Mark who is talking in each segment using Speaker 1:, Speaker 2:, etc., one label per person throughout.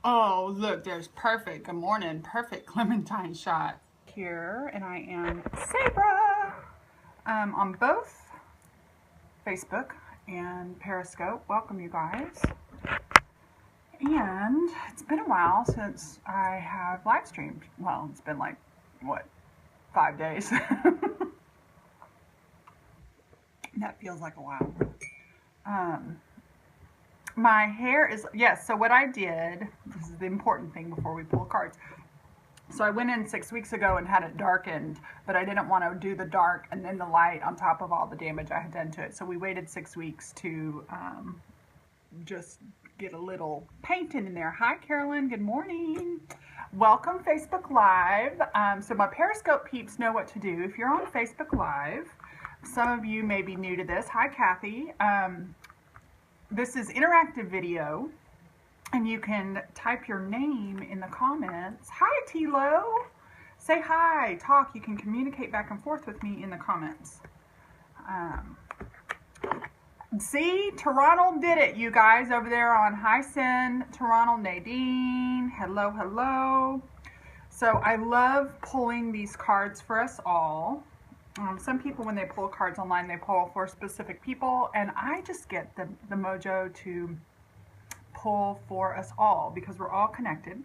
Speaker 1: Oh, look, there's perfect. Good morning. Perfect Clementine shot here. And I am Sabra on both Facebook and Periscope. Welcome, you guys. And it's been a while since I have live streamed. Well, it's been like, what, 5 days? That feels like a while. My hair is, yes, so what I did, this is the important thing before we pull cards. So I went in 6 weeks ago and had it darkened, but I didn't want to do the dark and then the light on top of all the damage I had done to it. So we waited 6 weeks to just get a little painting in there. Hi, Carolyn. Good morning. Welcome, Facebook Live. So my Periscope peeps know what to do. If you're on Facebook Live, some of you may be new to this. Hi, Kathy. This is interactive video, and you can type your name in the comments. Hi, Tilo. Say hi, talk. You can communicate back and forth with me in the comments. See, Toronto did it, you guys over there on HiSend. Toronto, Nadine. Hello, hello. So I love pulling these cards for us all. Some people, when they pull cards online, they pull for specific people, and I just get the mojo to pull for us all because we're all connected.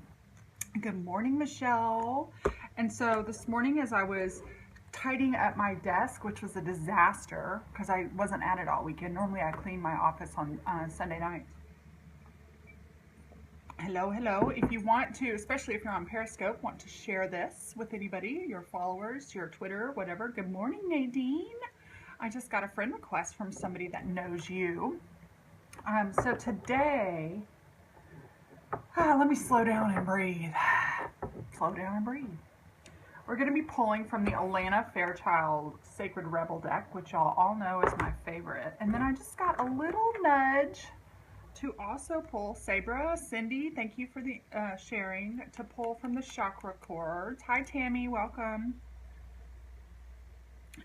Speaker 1: Good morning, Michelle. And so this morning, as I was tidying up my desk, which was a disaster because I wasn't at it all weekend. Normally I clean my office on Sunday night. Hello, hello. If you want to, especially if you're on Periscope, want to share this with anybody, your followers, your Twitter, whatever. Good morning, Nadine. I just got a friend request from somebody that knows you. So today, let me slow down and breathe. Slow down and breathe. We're going to be pulling from the Alana Fairchild Sacred Rebel deck, which y'all all know is my favorite. And then I just got a little nudge to also pull Sabra, Cindy, thank you for the sharing, to pull from the chakra cords. Hi, Tammy, welcome.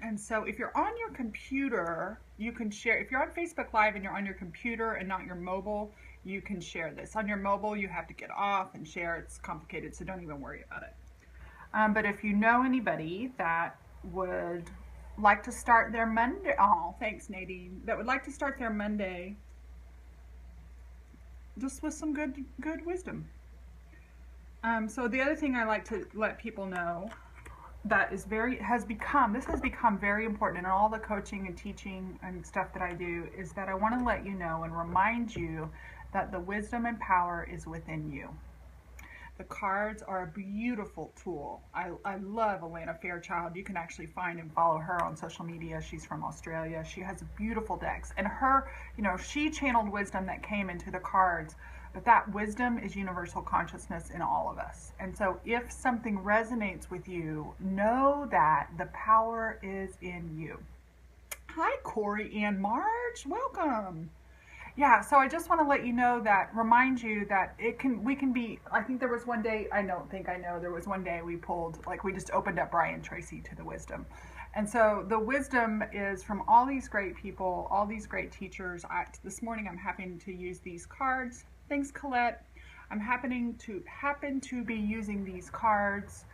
Speaker 1: And so if you're on your computer, you can share. If you're on Facebook Live and you're on your computer and not your mobile, you can share this. On your mobile, you have to get off and share. It's complicated, so don't even worry about it. But if you know anybody that would like to start their Monday, oh, thanks, Nadine, that would like to start their Monday just with some good wisdom. So the other thing I like to let people know that is has become very important in all the coaching and teaching and stuff that I do is that I want to let you know and remind you that the wisdom and power is within you. The cards are a beautiful tool. I love Alana Fairchild. You can actually find and follow her on social media. She's from Australia. She has beautiful decks. And her, she channeled wisdom that came into the cards. But that wisdom is universal consciousness in all of us. And so if something resonates with you, know that the power is in you. Hi, Corey and Marge. Welcome. Yeah, so I just want to let you know that, remind you that we can be, I think there was one day, there was one day we pulled, like we just opened up Brian Tracy to the wisdom. And so the wisdom is from all these great people, all these great teachers. This morning I'm happening to use these cards. Thanks, Colette. I'm happen to be using these cards.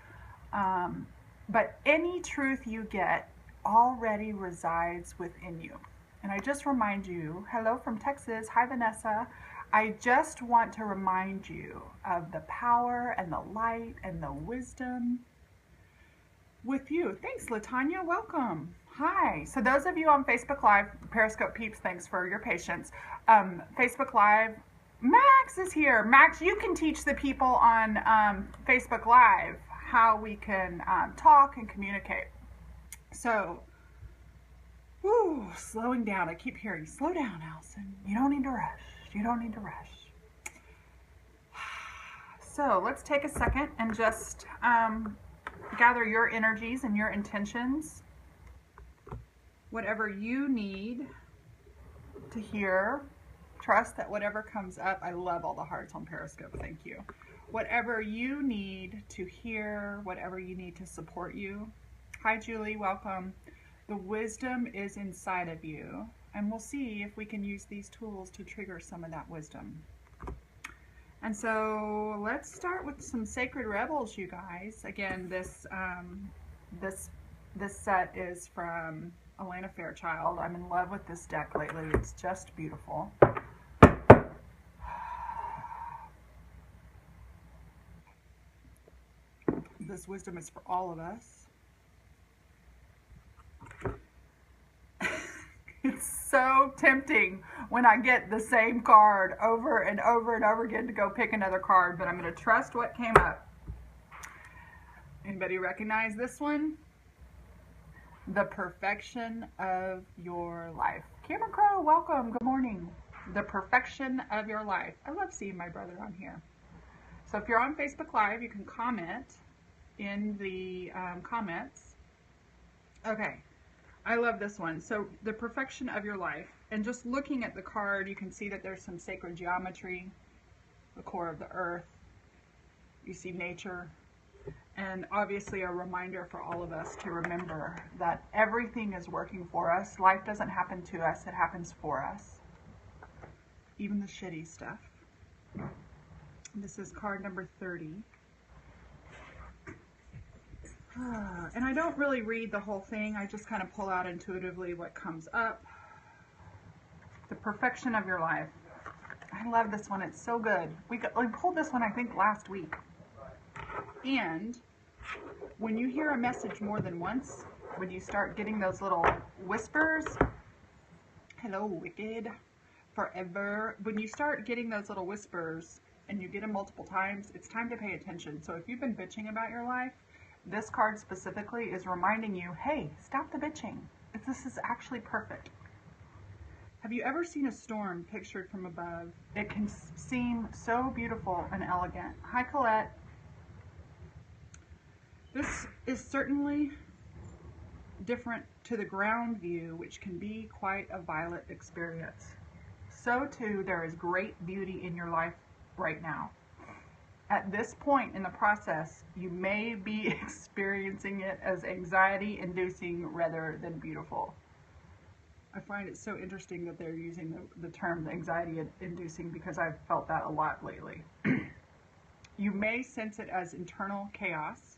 Speaker 1: But any truth you get already resides within you. And I just remind you, hello from Texas, hi Vanessa. I just want to remind you of the power and the light and the wisdom with you. Thanks, Latanya, welcome. Hi, so those of you on Facebook Live, Periscope peeps, thanks for your patience. Facebook Live, Max is here. Max, you can teach the people on Facebook Live how we can talk and communicate. So, slowing down. I keep hearing, slow down, Allison. You don't need to rush. You don't need to rush. So let's take a second and just gather your energies and your intentions. Whatever you need to hear. Trust that whatever comes up, I love all the hearts on Periscope. Thank you. Whatever you need to hear, whatever you need to support you. Hi, Julie. Welcome. The wisdom is inside of you, and we'll see if we can use these tools to trigger some of that wisdom. And so let's start with some Sacred Rebels, you guys. Again, this set is from Elena Fairchild. I'm in love with this deck lately. It's just beautiful. This wisdom is for all of us. It's so tempting when I get the same card over and over and over again to go pick another card, but I'm going to trust what came up. Anybody recognize this one? The perfection of your life. Cameron Crow, welcome. Good morning. The perfection of your life. I love seeing my brother on here. So if you're on Facebook Live, you can comment in the comments. Okay. I love this one. So the perfection of your life, and just looking at the card, you can see that there's some sacred geometry, the core of the earth. You see nature, and obviously a reminder for all of us to remember that everything is working for us. Life doesn't happen to us, it happens for us. Even the shitty stuff. This is card number 30. And I don't really read the whole thing. I just kind of pull out intuitively what comes up. The perfection of your life. I love this one. It's so good. We pulled this one, I think, last week. And when you hear a message more than once, when you start getting those little whispers, hello, wicked, forever. When you start getting those little whispers and you get them multiple times, it's time to pay attention. So if you've been bitching about your life, this card specifically is reminding you, hey, stop the bitching. This is actually perfect. Have you ever seen a storm pictured from above? It can seem so beautiful and elegant. Hi, Colette. This is certainly different to the ground view, which can be quite a violent experience. So too, there is great beauty in your life right now. At this point in the process, you may be experiencing it as anxiety-inducing rather than beautiful. I find it so interesting that they're using the term anxiety-inducing because I've felt that a lot lately. You may sense it as internal chaos.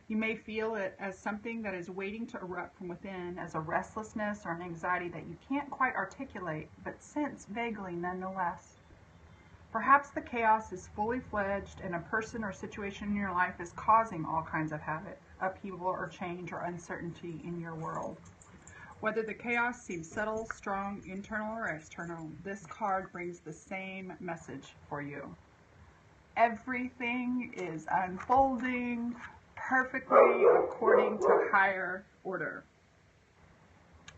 Speaker 1: You may feel it as something that is waiting to erupt from within, as a restlessness or an anxiety that you can't quite articulate, but sense vaguely nonetheless. Perhaps the chaos is fully fledged and a person or situation in your life is causing all kinds of havoc, upheaval or change or uncertainty in your world. Whether the chaos seems subtle, strong, internal or external, this card brings the same message for you. Everything is unfolding perfectly according to higher order.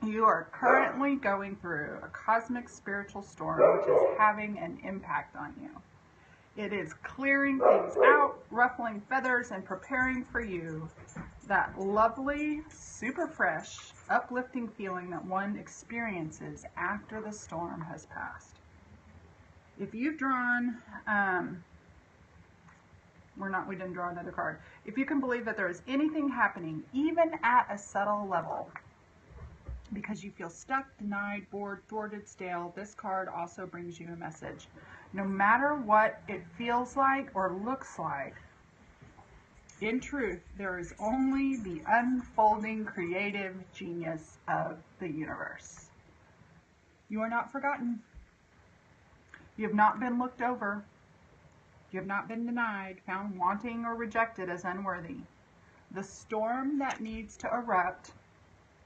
Speaker 1: You are currently going through a cosmic spiritual storm which is having an impact on you. It is clearing things out, ruffling feathers, and preparing for you that lovely, super fresh, uplifting feeling that one experiences after the storm has passed. If you've drawn, we didn't draw another card. If you can believe that there is anything happening, even at a subtle level, because you feel stuck, denied, bored, thwarted, stale, this card also brings you a message. No matter what it feels like or looks like, in truth, there is only the unfolding creative genius of the universe. You are not forgotten. You have not been looked over. You have not been denied, found wanting, or rejected as unworthy. The storm that needs to erupt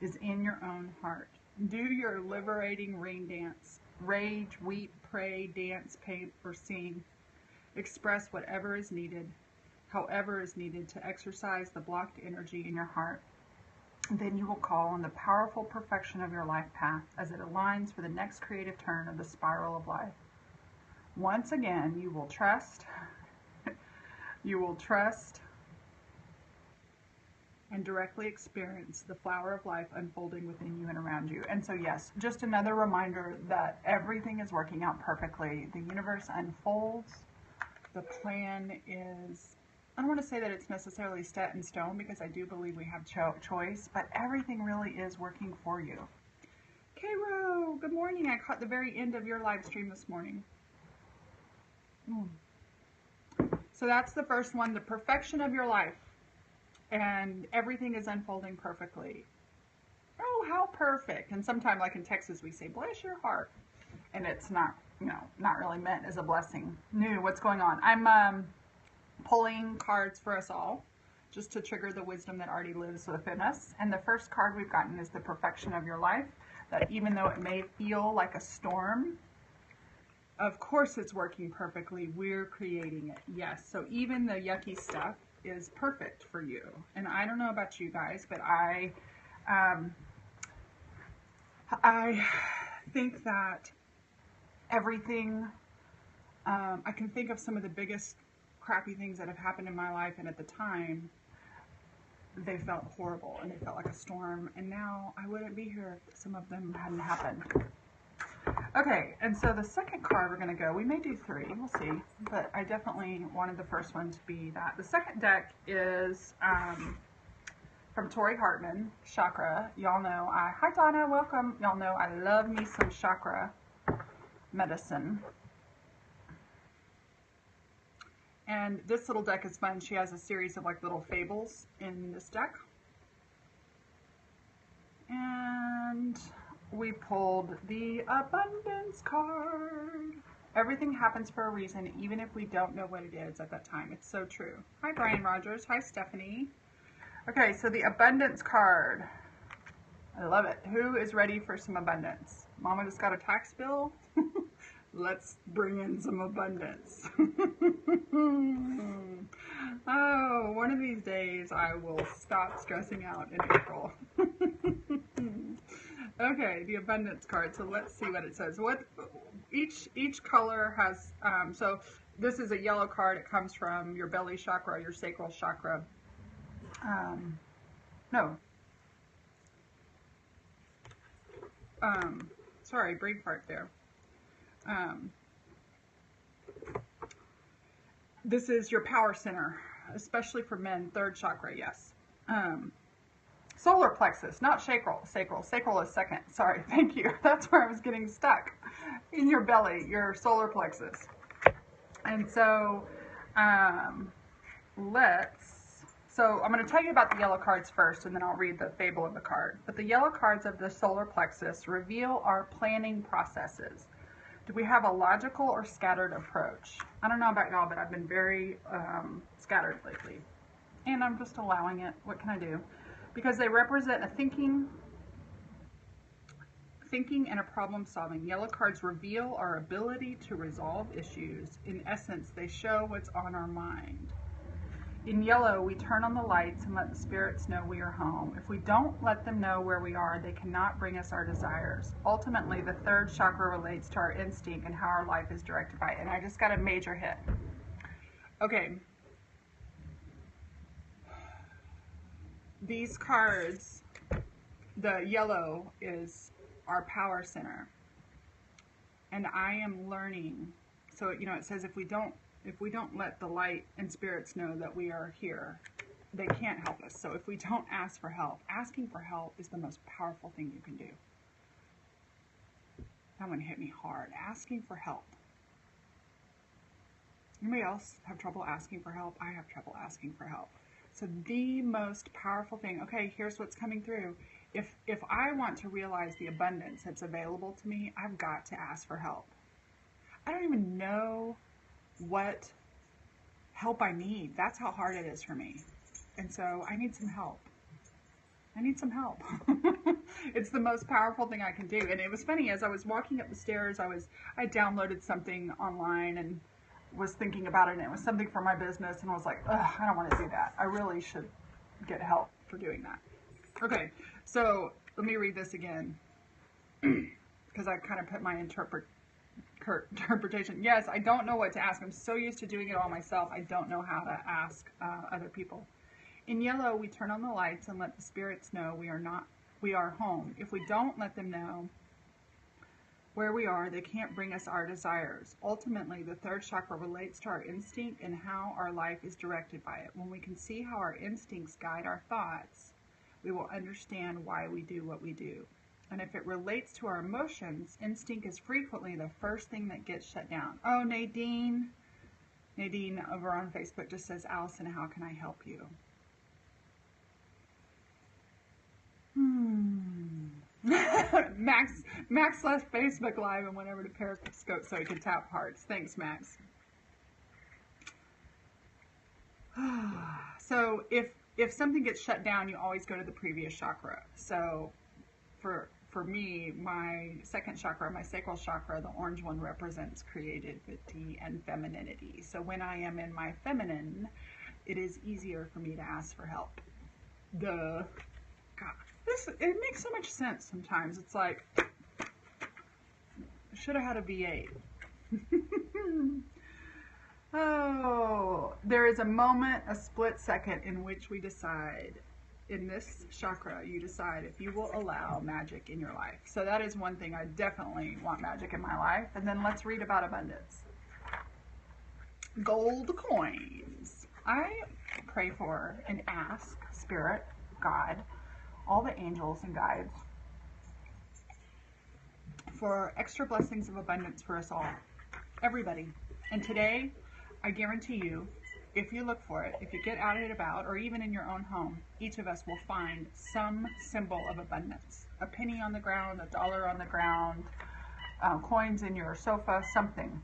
Speaker 1: is in your own heart. Do your liberating rain dance. Rage, weep, pray, dance, paint, or sing. Express whatever is needed, however is needed to exercise the blocked energy in your heart. Then you will call on the powerful perfection of your life path as it aligns for the next creative turn of the spiral of life. Once again, you will trust, and directly experience the flower of life unfolding within you and around you. And so yes, just another reminder that everything is working out perfectly. The universe unfolds. The plan is, I don't want to say that it's necessarily set in stone because I do believe we have choice, but everything really is working for you. Cairo, good morning. I caught the very end of your live stream this morning. Mm. So that's the first one, the perfection of your life. And everything is unfolding perfectly. Oh, how perfect. And sometimes, like in Texas, we say, bless your heart. And it's not, not really meant as a blessing. No, what's going on? I'm pulling cards for us all just to trigger the wisdom that already lives within us. And the first card we've gotten is the perfection of your life. That even though it may feel like a storm, of course it's working perfectly. We're creating it. Yes. So even the yucky stuff is perfect for you. And I don't know about you guys, but I think that everything, I can think of some of the biggest crappy things that have happened in my life, and at the time they felt horrible and they felt like a storm, and now I wouldn't be here if some of them hadn't happened. Okay, and so the second card we're going to go, we may do three, we'll see, but I definitely wanted the first one to be that. The second deck is from Tori Hartman, Chakra. Y'all know, hi Donna, welcome. Y'all know I love me some chakra medicine. And this little deck is fun. She has a series of like little fables in this deck. And we pulled the abundance card. Everything happens for a reason, even if we don't know what it is at that time. It's so true. Hi, Brian Rogers. Hi, Stephanie. Okay, so the abundance card. I love it. Who is ready for some abundance? Mama just got a tax bill. Let's bring in some abundance. Oh, one of these days I will stop stressing out in April. Okay, the abundance card. So let's see what it says. What each color has. So this is a yellow card. It comes from your belly chakra, your sacral chakra. No. Sorry, brain fart there. This is your power center, especially for men, third chakra, yes. Solar plexus, not sacral. Sacral is second. Sorry, thank you. That's where I was getting stuck. In your belly, your solar plexus. And so, so I'm going to tell you about the yellow cards first, and then I'll read the fable of the card. But the yellow cards of the solar plexus reveal our planning processes. Do we have a logical or scattered approach? I don't know about y'all, but I've been very scattered lately. And I'm just allowing it. What can I do? Because they represent a thinking and a problem solving. Yellow cards reveal our ability to resolve issues. In essence, they show what's on our mind. In yellow, we turn on the lights and let the spirits know we are home. If we don't let them know where we are, they cannot bring us our desires. Ultimately, the third chakra relates to our instinct and how our life is directed by it. And I just got a major hit. Okay. These cards, the yellow is our power center. And I am learning. So, it says if we don't let the light and spirits know that we are here, they can't help us. So if we don't ask for help, asking for help is the most powerful thing you can do. That one hit me hard. Asking for help. Anybody else have trouble asking for help? I have trouble asking for help. So the most powerful thing, okay, here's what's coming through. If I want to realize the abundance that's available to me, I've got to ask for help. I don't even know what help I need. That's how hard it is for me. And so I need some help. I need some help. It's the most powerful thing I can do. And it was funny, as I was walking up the stairs, I downloaded something online and was thinking about it, and it was something for my business, and I was like, ugh, I don't want to do that. I really should get help for doing that. Okay, so let me read this again, because I kind of put my interpretation. Yes, I don't know what to ask. I'm so used to doing it all myself. I don't know how to ask other people. In yellow, we turn on the lights and let the spirits know we are home. If we don't let them know where we are, they can't bring us our desires. Ultimately, the third chakra relates to our instinct and how our life is directed by it. When we can see how our instincts guide our thoughts, we will understand why we do what we do. And if it relates to our emotions, instinct is frequently the first thing that gets shut down. Oh, Nadine, Nadine over on Facebook just says, Allison, how can I help you? Max left Facebook Live and went over to Periscope so he could tap hearts. Thanks, Max. So if something gets shut down, you always go to the previous chakra. So for me, my second chakra, my sacral chakra, the orange one represents creativity and femininity. So when I am in my feminine, it is easier for me to ask for help. God, it makes so much sense sometimes. It's like, I should have had a V8. Oh, there is a moment, a split second in which we decide. In this chakra, you decide if you will allow magic in your life. So that is one thing. I definitely want magic in my life. And then let's read about abundance. Gold coins. I pray for and ask Spirit, God, all the angels and guides for extra blessings of abundance for us all, everybody. And today, I guarantee you, if you look for it, if you get out and about, or even in your own home, each of us will find some symbol of abundance. A penny on the ground, a dollar on the ground, coins in your sofa, something.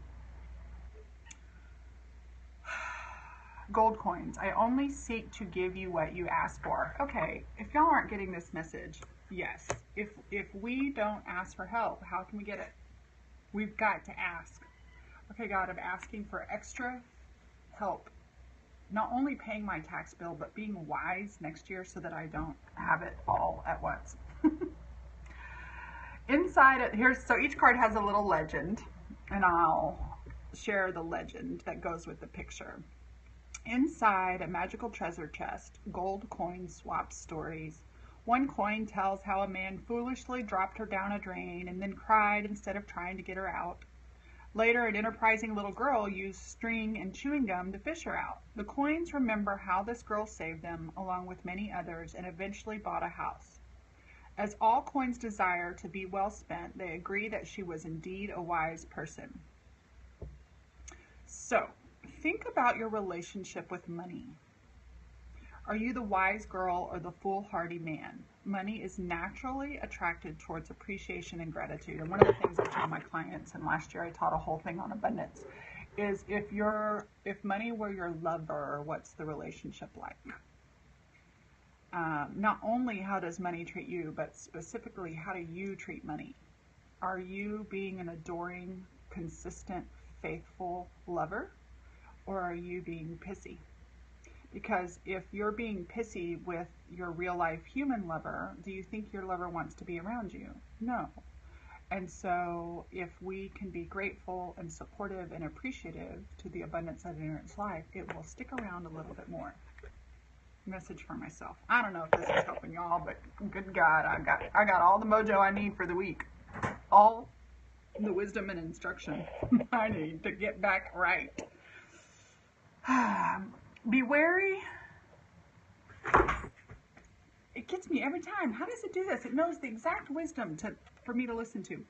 Speaker 1: Gold coins. I only seek to give you what you ask for. Okay, if y'all aren't getting this message, yes. If we don't ask for help, how can we get it? We've got to ask. Okay, God, I'm asking for extra help. Not only paying my tax bill, but being wise next year so that I don't have it all at once. Inside it, so each card has a little legend, and I'll share the legend that goes with the picture. Inside a magical treasure chest, gold coin swap stories. One coin tells how a man foolishly dropped her down a drain and then cried instead of trying to get her out. Later, an enterprising little girl used string and chewing gum to fish her out. The coins remember how this girl saved them, along with many others, and eventually bought a house. As all coins desire to be well spent, they agree that she was indeed a wise person. So, think about your relationship with money. Are you the wise girl or the foolhardy man? Money is naturally attracted towards appreciation and gratitude. And one of the things I tell my clients, and last year I taught a whole thing on abundance, is if money were your lover, what's the relationship like? Not only how does money treat you, but specifically how do you treat money? Are you being an adoring, consistent, faithful lover? Or are you being pissy? Because if you're being pissy with your real life human lover, do you think your lover wants to be around you? No. And so if we can be grateful and supportive and appreciative to the abundance that enters life, it will stick around a little bit more. Message for myself. I don't know if this is helping y'all, but good God, I got all the mojo I need for the week. All the wisdom and instruction I need to get back right. Be wary. It gets me every time. How does it do this? It knows the exact wisdom for me to listen to.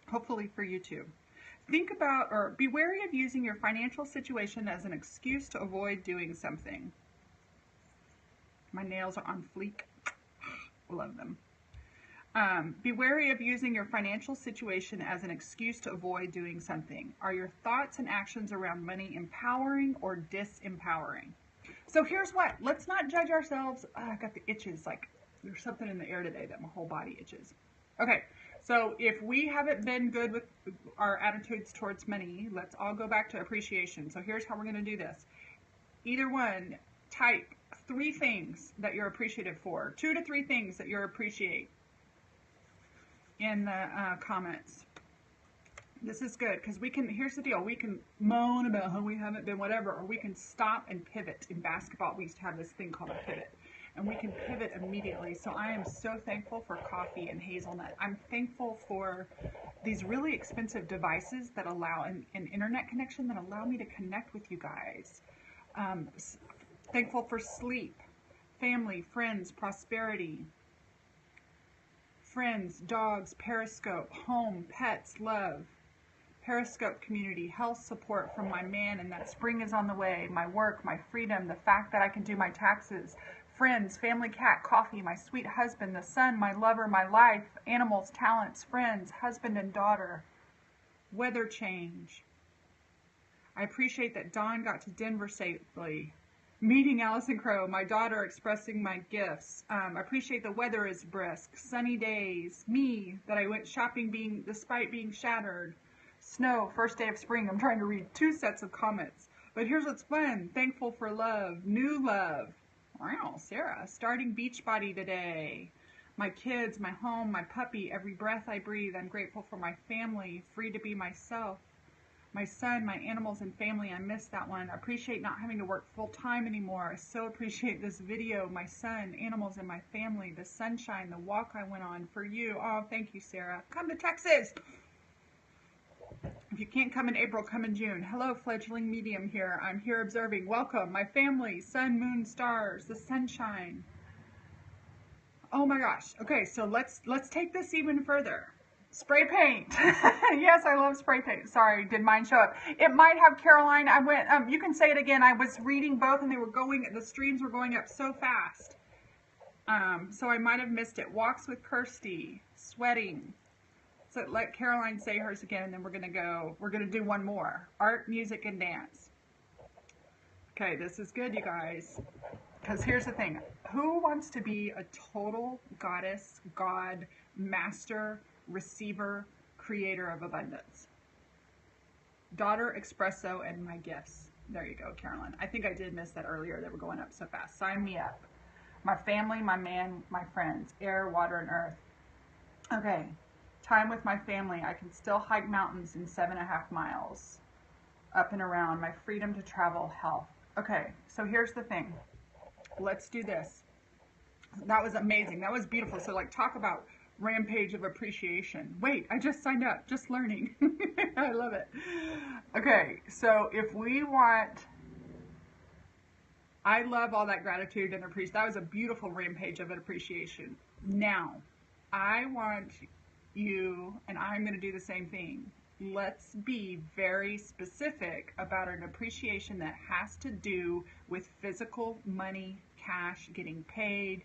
Speaker 1: Hopefully for you too. Think about, or be wary of using your financial situation as an excuse to avoid doing something. My nails are on fleek. Love them. Be wary of using your financial situation as an excuse to avoid doing something. Are your thoughts and actions around money empowering or disempowering? So here's what. Let's not judge ourselves. I got the itches. Like there's something in the air today that my whole body itches. Okay, so if we haven't been good with our attitudes towards money, let's all go back to appreciation. So here's how we're going to do this. Either one, type 3 things that you're appreciative for. 2 to 3 things that you appreciate in the comments. This is good because we can, here's the deal, we can moan about how we haven't been whatever, or we can stop and pivot. In basketball, we used to have this thing called a pivot, and we can pivot immediately. So I am so thankful for coffee and hazelnut. I'm thankful for these really expensive devices that allow an internet connection that allow me to connect with you guys. Thankful for sleep, family, friends, prosperity, friends, dogs, Periscope, home, pets, love, Periscope community, health support from my man, and that spring is on the way, my work, my freedom, the fact that I can do my taxes, friends, family, cat, coffee, my sweet husband, the sun, my lover, my life, animals, talents, friends, husband and daughter, weather change. I appreciate that Dawn got to Denver safely. Meeting Allison Crow, my daughter, expressing my gifts. I appreciate the weather is brisk, sunny days. Me, that I went shopping despite being shattered. Snow, first day of spring. I'm trying to read 2 sets of comments. But here's what's fun. Thankful for love. New love. Wow, Sarah. Starting Beachbody today. My kids, my home, my puppy, every breath I breathe. I'm grateful for my family. Free to be myself. My son, my animals and family, I missed that one. I appreciate not having to work full time anymore. I so appreciate this video. My son, animals and my family, the sunshine, the walk I went on for you. Oh, thank you, Sarah. Come to Texas. If you can't come in April, come in June. Hello, fledgling medium here. I'm here observing. Welcome. My family, sun, moon, stars, the sunshine. Oh my gosh. Okay, so let's take this even further. Spray paint. Yes, I love spray paint. Sorry, did mine show up? It might have, Caroline. I went, you can say it again. I was reading both and the streams were going up so fast. So I might have missed it. Walks with Kirsty, sweating. So let Caroline say hers again, and then we're gonna do one more. Art, music, and dance. Okay, this is good, you guys. Because here's the thing. Who wants to be a total goddess, god, master, receiver, creator of abundance? Daughter, espresso, and my gifts. There you go, Carolyn. I think I did miss that earlier. They were going up so fast. Sign me up. My family, my man, my friends, air, water, and earth. Okay, time with my family. I can still hike mountains in 7.5 miles up and around. My freedom to travel, health. Okay, so here's the thing. Let's do this. That was amazing. That was beautiful. So like, talk about rampage of appreciation. Wait, I just signed up, just learning. I love it. Okay, so if we want, I love all that gratitude and appreciation. That was a beautiful rampage of appreciation. Now, I want you, and I'm going to do the same thing. Let's be very specific about an appreciation that has to do with physical money, cash, getting paid,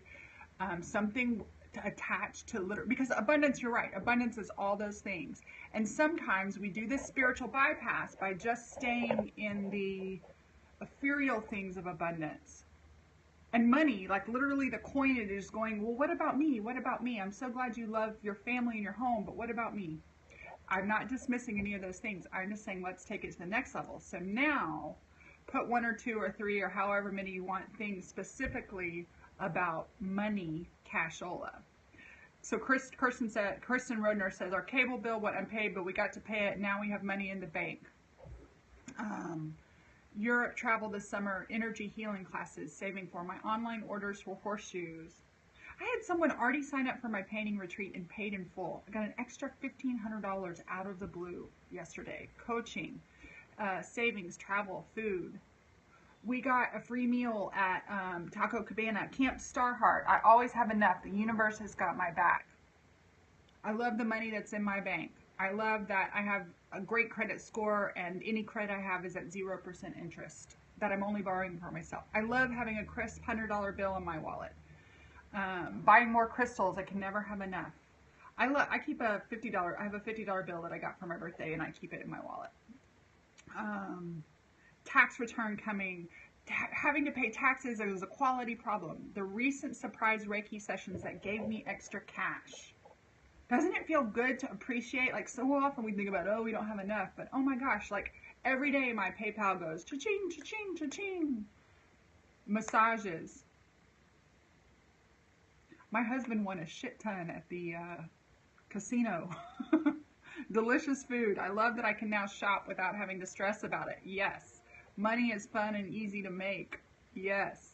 Speaker 1: something attached to literal, because abundance, you're right, abundance is all those things. And sometimes we do this spiritual bypass by just staying in the ethereal things of abundance. And money, like literally the coinage is going, well, what about me? What about me? I'm so glad you love your family and your home, but what about me? I'm not dismissing any of those things. I'm just saying, let's take it to the next level. So now put 1 or 2 or 3 or however many you want things specifically about money, cashola. So Kirsten Rodner says, our cable bill went unpaid, but we got to pay it. Now we have money in the bank. Europe travel this summer, energy healing classes, saving for my online orders for horseshoes. I had someone already sign up for my painting retreat and paid in full. I got an extra $1,500 out of the blue yesterday. Coaching, savings, travel, food. We got a free meal at Taco Cabana, Camp Starheart. I always have enough. The universe has got my back. I love the money that's in my bank. I love that I have a great credit score, and any credit I have is at 0% interest that I'm only borrowing for myself. I love having a crisp $100 bill in my wallet. Buying more crystals. I can never have enough. I keep a $50. I have a $50 bill that I got for my birthday, and I keep it in my wallet. Tax return coming. Having to pay taxes is a quality problem. The recent surprise Reiki sessions that gave me extra cash. Doesn't it feel good to appreciate? Like, so often we think about, oh, we don't have enough, but oh my gosh, like every day my PayPal goes cha-ching, cha-ching, cha-ching. Massages. My husband won a shit ton at the casino. Delicious food. I love that I can now shop without having to stress about it. Yes. Money is fun and easy to make. Yes.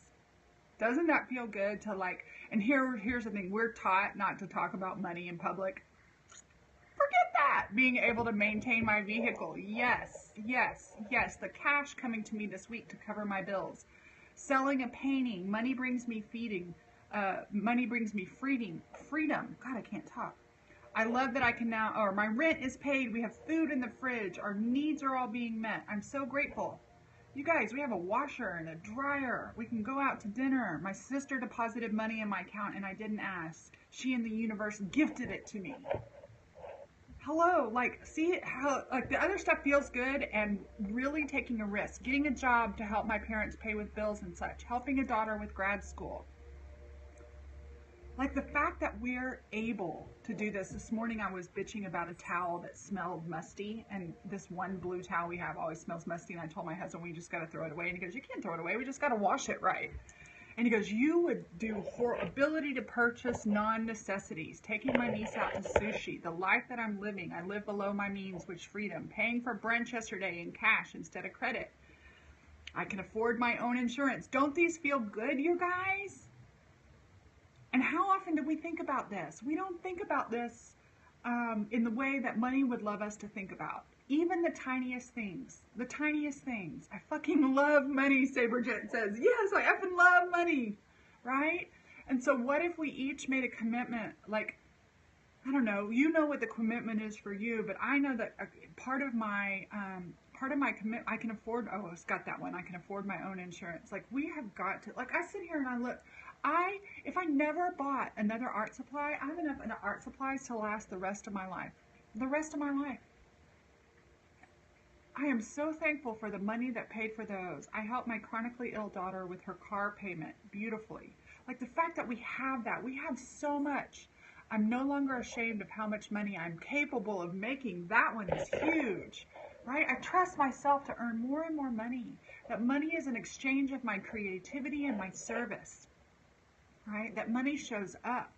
Speaker 1: Doesn't that feel good to like, and here's the thing, we're taught not to talk about money in public. Forget that. Being able to maintain my vehicle. Yes, yes, yes. The cash coming to me this week to cover my bills. Selling a painting. Money brings me feeding. Money brings me freedom. God, I can't talk. I love that I can now, or my rent is paid. We have food in the fridge. Our needs are all being met. I'm so grateful. You guys, we have a washer and a dryer. We can go out to dinner. My sister deposited money in my account and I didn't ask. She and the universe gifted it to me. Hello, like, see how, like, the other stuff feels good, and really taking a risk, getting a job to help my parents pay with bills and such, helping a daughter with grad school. Like, the fact that we're able to do this morning I was bitching about a towel that smelled musty, and this one blue towel we have always smells musty, and I told my husband, we just got to throw it away, and he goes, you can't throw it away, we just got to wash it right. And he goes, you would do ability to purchase non-necessities, taking my niece out to sushi, the life that I'm living. I live below my means, which freedom, paying for brunch yesterday in cash instead of credit. I can afford my own insurance. Don't these feel good, you guys? And how often do we think about this? We don't think about this in the way that money would love us to think about. Even the tiniest things, the tiniest things. I fucking love money, Saberjet says. Yes, I effing love money, right? And so what if we each made a commitment, like, I don't know, you know what the commitment is for you, but I know that part of my commitment, I can afford, oh, it's got that one, I can afford my own insurance. Like, we have got to, like, I sit here and I look, if I never bought another art supply, I have enough art supplies to last the rest of my life. The rest of my life. I am so thankful for the money that paid for those. I helped my chronically ill daughter with her car payment beautifully. Like, the fact that we have that, we have so much. I'm no longer ashamed of how much money I'm capable of making. That one is huge, right? I trust myself to earn more and more money. That money is an exchange of my creativity and my service, right? That money shows up.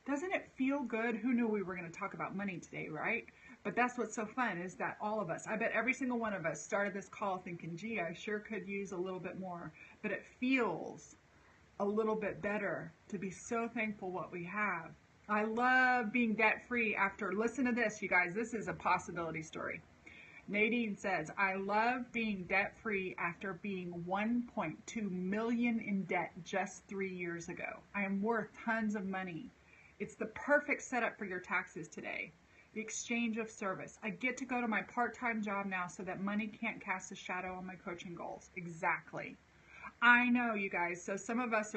Speaker 1: Doesn't it feel good? Who knew we were going to talk about money today, right? But that's what's so fun, is that all of us, I bet every single one of us started this call thinking, gee, I sure could use a little bit more. But it feels a little bit better to be so thankful what we have. I love being debt-free after, listen to this, you guys, this is a possibility story. Nadine says, I love being debt-free after being 1.2 million in debt just 3 years ago. I am worth tons of money. It's the perfect setup for your taxes today. The exchange of service. I get to go to my part-time job now so that money can't cast a shadow on my coaching goals. Exactly. I know, you guys. So some of us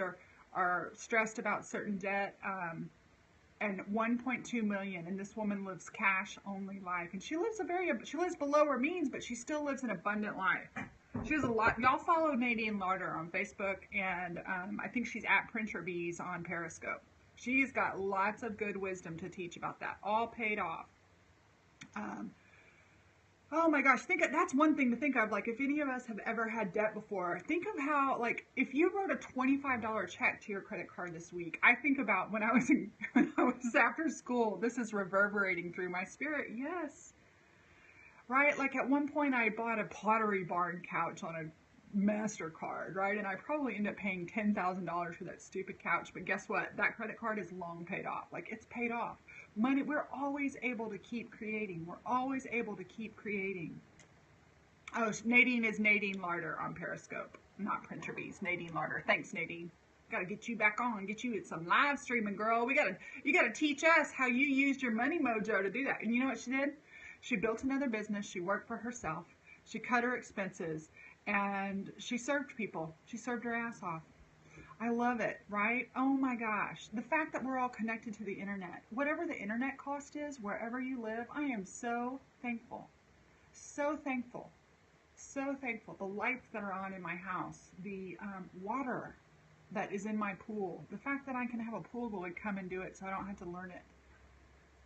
Speaker 1: are stressed about certain debt, and 1.2 million, and this woman lives cash only life, and she lives below her means, but she still lives an abundant life. She has a lot. Y'all follow Nadine Larder on Facebook, and I think she's at Printer Bees on Periscope. She's got lots of good wisdom to teach about that, all paid off. Oh my gosh, that's one thing to think of. Like, if any of us have ever had debt before, think of how, like, if you wrote a $25 check to your credit card this week, I think about when I was after school. This is reverberating through my spirit. Yes. Right? Like, at one point I bought a Pottery Barn couch on a MasterCard, right? And I probably end up paying $10,000 for that stupid couch. But guess what? That credit card is long paid off. Like, it's paid off. Money, we're always able to keep creating. We're always able to keep creating. Oh, Nadine is Nadine Larder on Periscope, not Printer Bees. Nadine Larder. Thanks, Nadine. Got to get you back on, get you at some live streaming, girl. You got to teach us how you used your money mojo to do that. And you know what she did? She built another business. She worked for herself. She cut her expenses, and she served people. She served her ass off. I love it, right? Oh my gosh. The fact that we're all connected to the internet, whatever the internet cost is, wherever you live, I am so thankful. So thankful. So thankful. The lights that are on in my house, the water that is in my pool, the fact that I can have a pool boy come and do it so I don't have to learn it.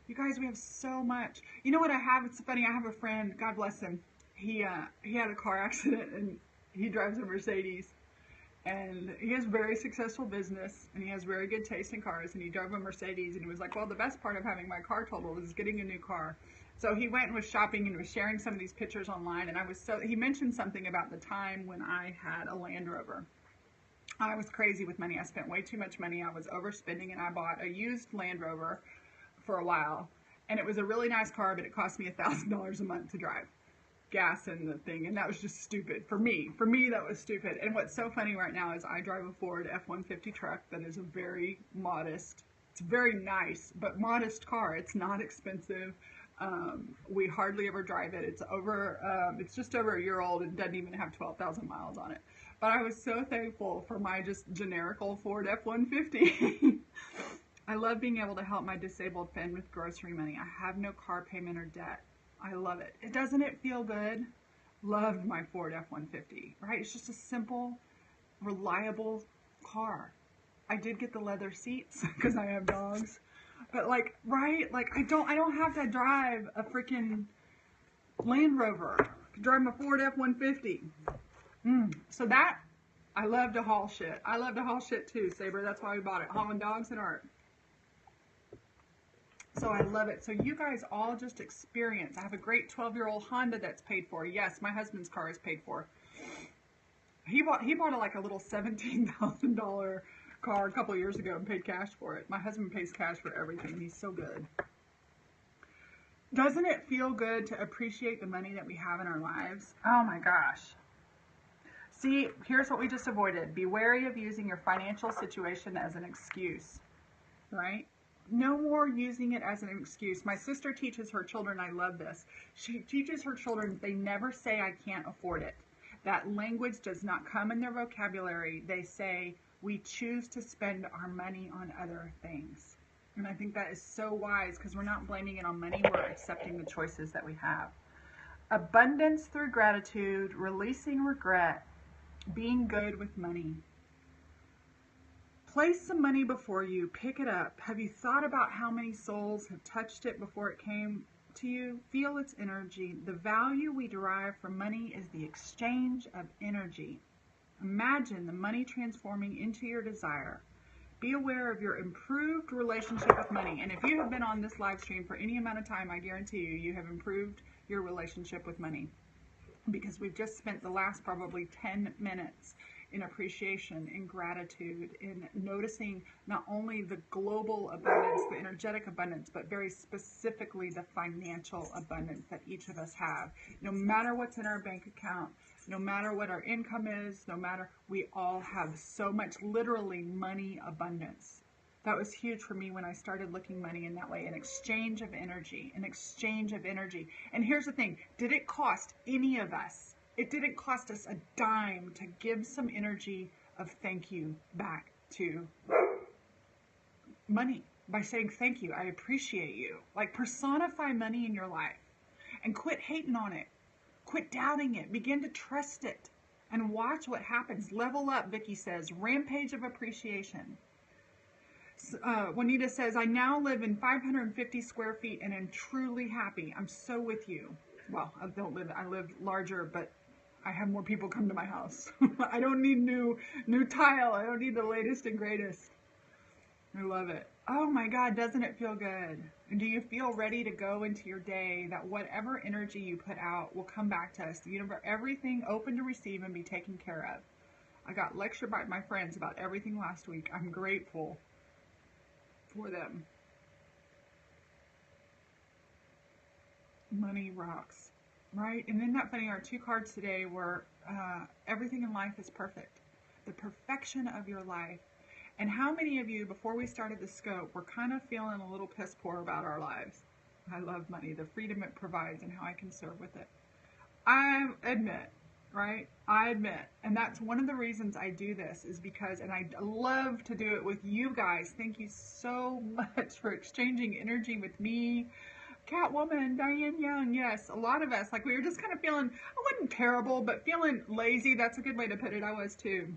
Speaker 1: You guys, we have so much. You know what I have? It's funny. I have a friend, God bless him. He had a car accident, and he drives a Mercedes. And he has very successful business, and he has very good taste in cars, and he drove a Mercedes, and he was like, well, the best part of having my car totaled was getting a new car. So he went and was shopping and was sharing some of these pictures online, and he mentioned something about the time when I had a Land Rover. I was crazy with money. I spent way too much money. I was overspending, and I bought a used Land Rover for a while, and it was a really nice car, but it cost me $1,000 a month to drive. Gas in the thing, and that was just stupid for me. For me, that was stupid. And what's so funny right now is I drive a Ford F-150 truck that is a very modest It's very nice, but modest car. It's not expensive. We hardly ever drive it. It's just over a year old. It doesn't even have 12,000 miles on it. But I was so thankful for my just generical Ford F-150. I love being able to help my disabled friend with grocery money. I have no car payment or debt. I love it. Doesn't it feel good? Loved my Ford F-150, right? It's just a simple, reliable car. I did get the leather seats because I have dogs. But like, right? Like I don't have to drive a freaking Land Rover. I can drive my Ford F-150. So that, I love to haul shit. I love to haul shit too, Saber. That's why we bought it. Hauling dogs and art. So I love it. So you guys all just experience. I have a great 12-year-old Honda that's paid for. Yes, my husband's car is paid for. He bought like a little $17,000 car a couple of years ago and paid cash for it. My husband pays cash for everything. He's so good. Doesn't it feel good to appreciate the money that we have in our lives? Oh my gosh. See, here's what we just avoided. Be wary of using your financial situation as an excuse, right? No more using it as an excuse. My sister teaches her children, I love this. She teaches her children, they never say, I can't afford it. That language does not come in their vocabulary. They say, we choose to spend our money on other things. And I think that is so wise because we're not blaming it on money. We're accepting the choices that we have. Abundance through gratitude, releasing regret, being good with money. Place some money before you. Pick it up. Have you thought about how many souls have touched it before it came to you? Feel its energy. The value we derive from money is the exchange of energy. Imagine the money transforming into your desire. Be aware of your improved relationship with money. And if you have been on this live stream for any amount of time, I guarantee you, you have improved your relationship with money. Because we've just spent the last probably 10 minutes in appreciation, in gratitude, in noticing not only the global abundance, the energetic abundance, but very specifically the financial abundance that each of us have. No matter what's in our bank account, no matter what our income is, we all have so much, literally, money abundance. That was huge for me when I started looking money in that way, an exchange of energy, an exchange of energy. And here's the thing, did it cost any of us? It didn't cost us a dime to give some energy of thank you back to money by saying thank you, I appreciate you. Like personify money in your life and quit hating on it. Quit doubting it. Begin to trust it and watch what happens. Level up, Vicky says. Rampage of appreciation. Juanita says, I now live in 550 square feet and am truly happy. I'm so with you. Well, I live larger, but I have more people come to my house. I don't need new tile. I don't need the latest and greatest. I love it. Oh my God, doesn't it feel good? And do you feel ready to go into your day that whatever energy you put out will come back to us? The universe, everything open to receive and be taken care of. I got lectured by my friends about everything last week. I'm grateful for them. Money rocks, right? And isn't that funny? Our two cards today were everything in life is perfect. The perfection of your life. And how many of you, before we started the scope, were kind of feeling a little piss poor about our lives? I love money, the freedom it provides, and how I can serve with it. I admit, right? I admit. And that's one of the reasons I do this is because, and I love to do it with you guys. Thank you so much for exchanging energy with me. Catwoman, Diane Young, yes, a lot of us, like we were just kind of feeling, I wasn't terrible, but feeling lazy. That's a good way to put it. I was too.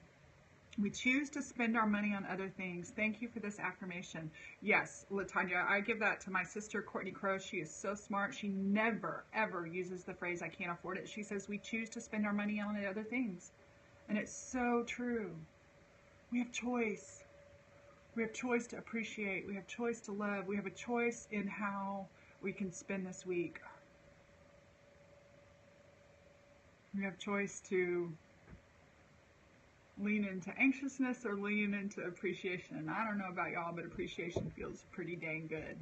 Speaker 1: We choose to spend our money on other things. Thank you for this affirmation. Yes, Latanya, I give that to my sister, Courtney Crowe. She is so smart. She never, ever uses the phrase, I can't afford it. She says we choose to spend our money on other things. And it's so true. We have choice. We have choice to appreciate. We have choice to love. We have a choice in how we can spend this week. We have choice to lean into anxiousness or lean into appreciation. I don't know about y'all, but appreciation feels pretty dang good.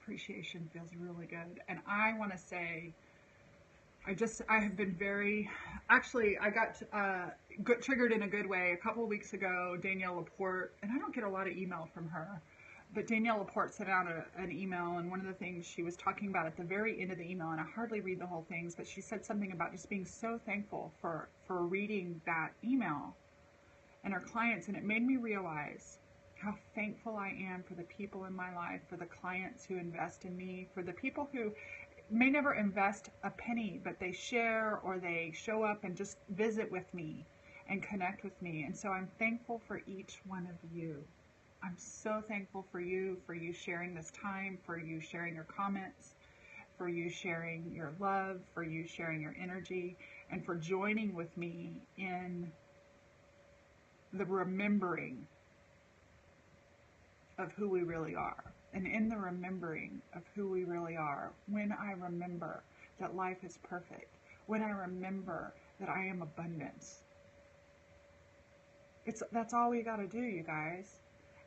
Speaker 1: Appreciation feels really good. And I want to say, I have been very, actually, I got, triggered in a good way. A couple of weeks ago, Danielle Laporte, and I don't get a lot of email from her, but Danielle Laporte sent out an email, and one of the things she was talking about at the very end of the email, and I hardly read the whole things, but she said something about just being so thankful for reading that email and her clients, and it made me realize how thankful I am for the people in my life, for the clients who invest in me, for the people who may never invest a penny, but they share or they show up and just visit with me and connect with me. And so I'm thankful for each one of you. I'm so thankful for you sharing this time, for you sharing your comments, for you sharing your love, for you sharing your energy, and for joining with me in the remembering of who we really are. And in the remembering of who we really are, when I remember that life is perfect, when I remember that I am abundance, that's all we got to do, you guys.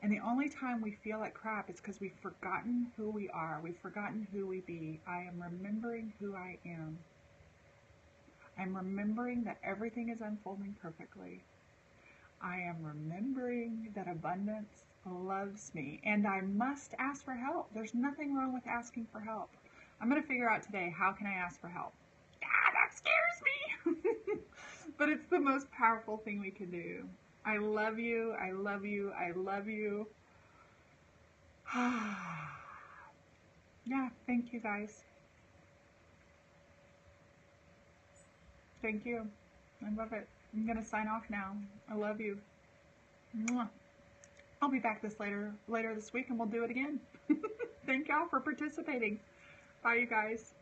Speaker 1: And the only time we feel like crap is because we've forgotten who we are. We've forgotten who we be. I am remembering who I am. I'm remembering that everything is unfolding perfectly. I am remembering that abundance loves me, and I must ask for help. There's nothing wrong with asking for help. I'm going to figure out today, how can I ask for help? Ah, that scares me. But it's the most powerful thing we can do. I love you. I love you. I love you. Yeah, thank you guys. Thank you. I love it. I'm going to sign off now. I love you. Mwah. I'll be back later this week, and we'll do it again. Thank y'all for participating. Bye, you guys.